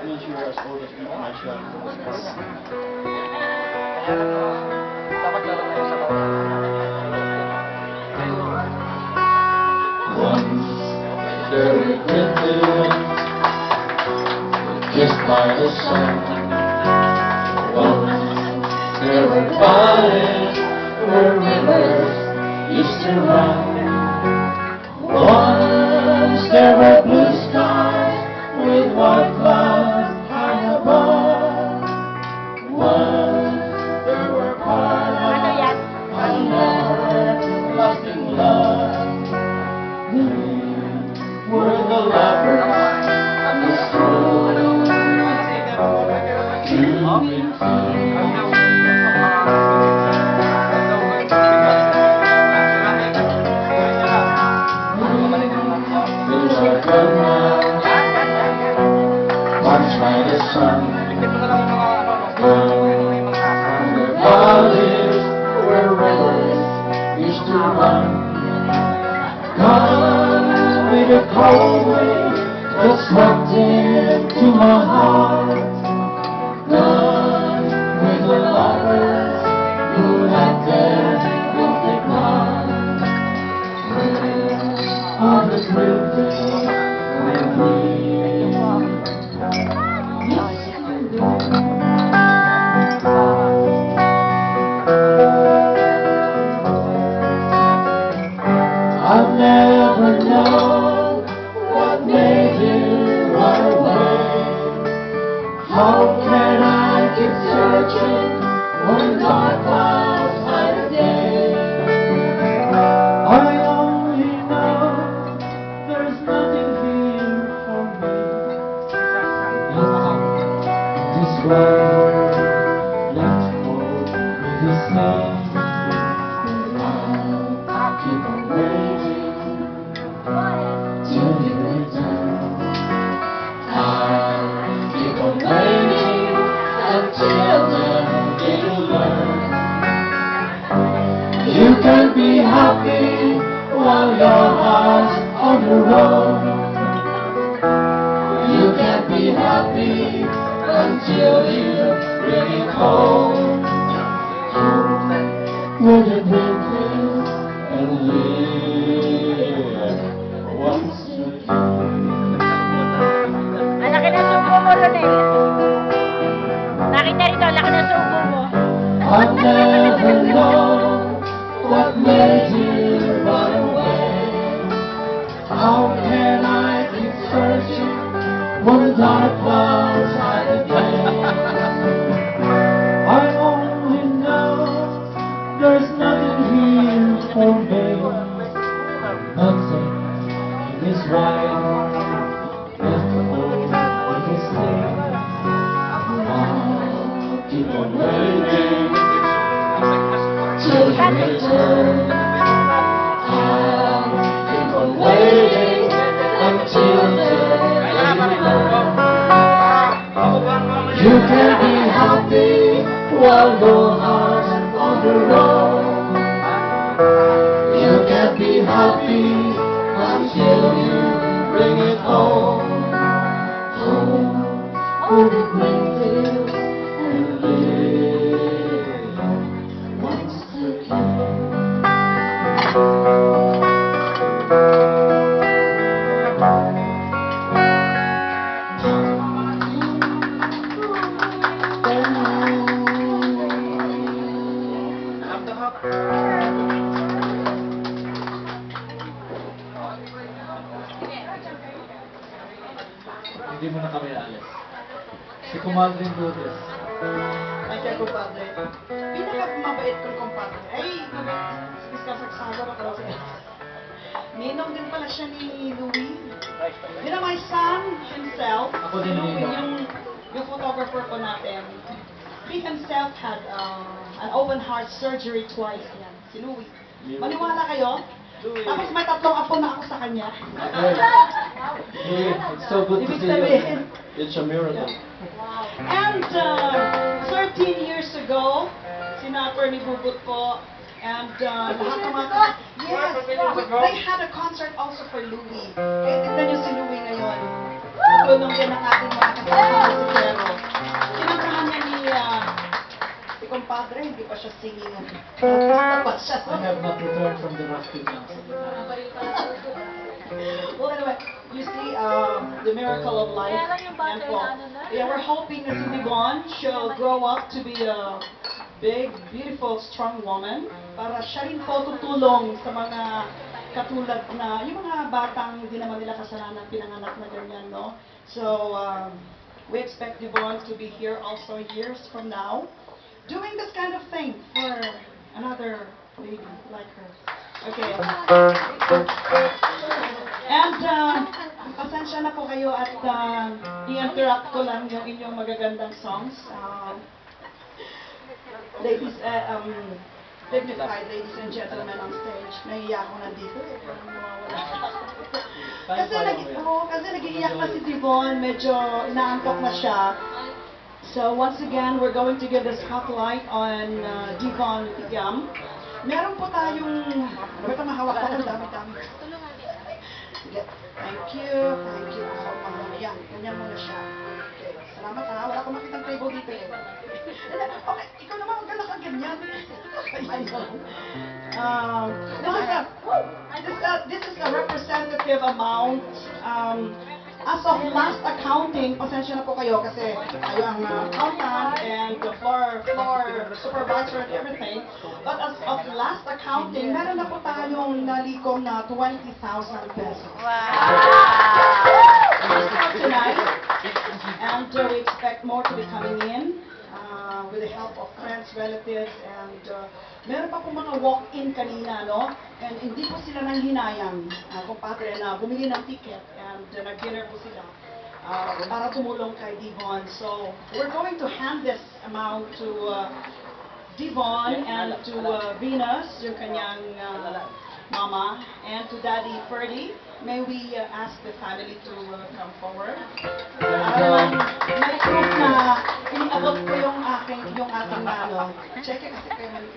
means you're as old as me, my child. Dapat laro tayo sa bawah. Once there were windmills kissed by the sun. Once there were valleys where rivers used to run. Once there were blue skies with white clouds high above. Once there were paradise and everlasting love. Were the lovers and the storm to marched by the sun. The valleys where rivers used to run. Gone with a cold wind that swept into my heart. Gone with the lovers who had their guilty part. On the drifting with me. I've never known what made you run away. How can I keep searching when dark clouds hide the day? I only know there's nothing here for me. This world left for me to see. I'll keep on waiting till you return. I'll keep on waiting until then you learn. You can be happy while your heart's on the road. You can be happy until you bring it home. When you bring it and live once again. Ang laki ng subo mo, Ronel. Nakita rito, ang laki ng subo mo. I'll never know what made you run away. How can I keep searching when the dark clouds hide the day? I only know there's nothing here for me. Nothing in this wide left for me to see. I'll keep on waiting till you return. I'll keep on waiting until then you can be happy while your heart's on the road. You can be happy until you bring it home. Home with the green fields and live once again. Hindi mo na kami alis. Si Kumadrin Lourdes. Ay, kaya kumpadre. Pinakamabait kong kumpadre. Ay, iskasaksawa ako siya. Ninong din pala siya ni Louie. You know, my son himself, Ako si din, Louie, Ninong. yung photographer ko natin, he himself had an open heart surgery twice yan. Si Louie. Maniwala kayo? Tapos may tatlong apo na ako sa kanya. It's so good to Ibig see you. sabihin. It's a miracle. And 13 years ago, sinaper ni Bugut po, and lahat ng mga... Yes, they had a concert also for Louie. Kaya tignan niyo si Louie ngayon. Tulong din ng ating mga kasama musikero. Kinantahan niya si compadre, hindi pa siya singing. Artista pa siya. I have not returned from the rafting now. Well, anyway, you see the miracle of life. Yan po. Yeah, we're hoping na si Devon, she'll grow up to be a big, beautiful, strong woman para siya rin po tutulong sa mga katulad na, yung mga batang hindi naman nila kasalanan pinanganak na ganyan, no? So, we expect Devon to be here also years from now, doing this kind of thing for another lady like her. Okay. And, pasensya na po kayo at i-interrupt ko lang yung inyong magagandang songs. Ladies, dignified ladies and gentlemen on stage. Nahiya ako nandito eh. Parang nawawala. Kasi nag-iiyak na si Devon, medyo inaantok na siya. So once again, we're going to give the spotlight on Devon Yam. Meron po tayong, ito mahawak ko, ang dami-dami. Sige, thank you. Ayan, ganyan muna siya. Okay, salamat ha. Wala ko makitang table dito eh. Okay, ikaw naman, huwag ka nakaganyan. This is a representative amount. As of last accounting, pasensya na po kayo kasi kayo ang accountant and the floor supervisor and everything. But as of last accounting, meron na po tayong nalikom na 20,000 pesos. Tonight, and we expect more to be coming in with the help of friends, relatives, and meron pa po mga walk-in kanina, no? And hindi po sila nang hinayang, kumpadre, na bumili ng ticket and nag-dinner po sila para tumulong kay Devon. So, we're going to hand this amount to Devon and to Venus, yung kanyang mama, and to Daddy Ferdy. May we ask the family to come forward? May proof na iniabot ko yung ating ano. Check it kasi kayo mali.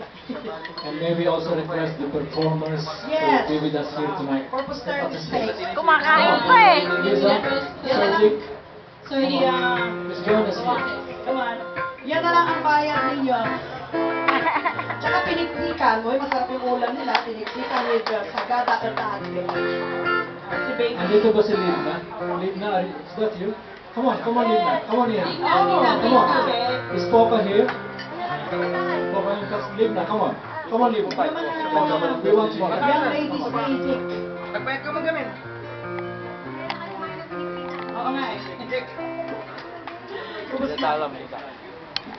And maybe also request the performers Yes. to be with us here tonight. For posterity sake. Kumakain pa eh. Lisa, Sir Dick, So, Miss Jonas here. come on. Yan na lang ang bayad ninyo. Tsaka pinikpikan mo, masarap yung ulam nila, pinikpikan with sagada at ate. Si baby. Andito ba si Lidna? Lidna, is that you? Come on, Lidna. Come on here. Come on. Is Poca here? Poca yung kas Lidna, come on. Come on, Lidna. We want more. Young ladies basic. Nagbayad ka magamin. Oo nga eh. Hindi. Ubus na. Alam mo.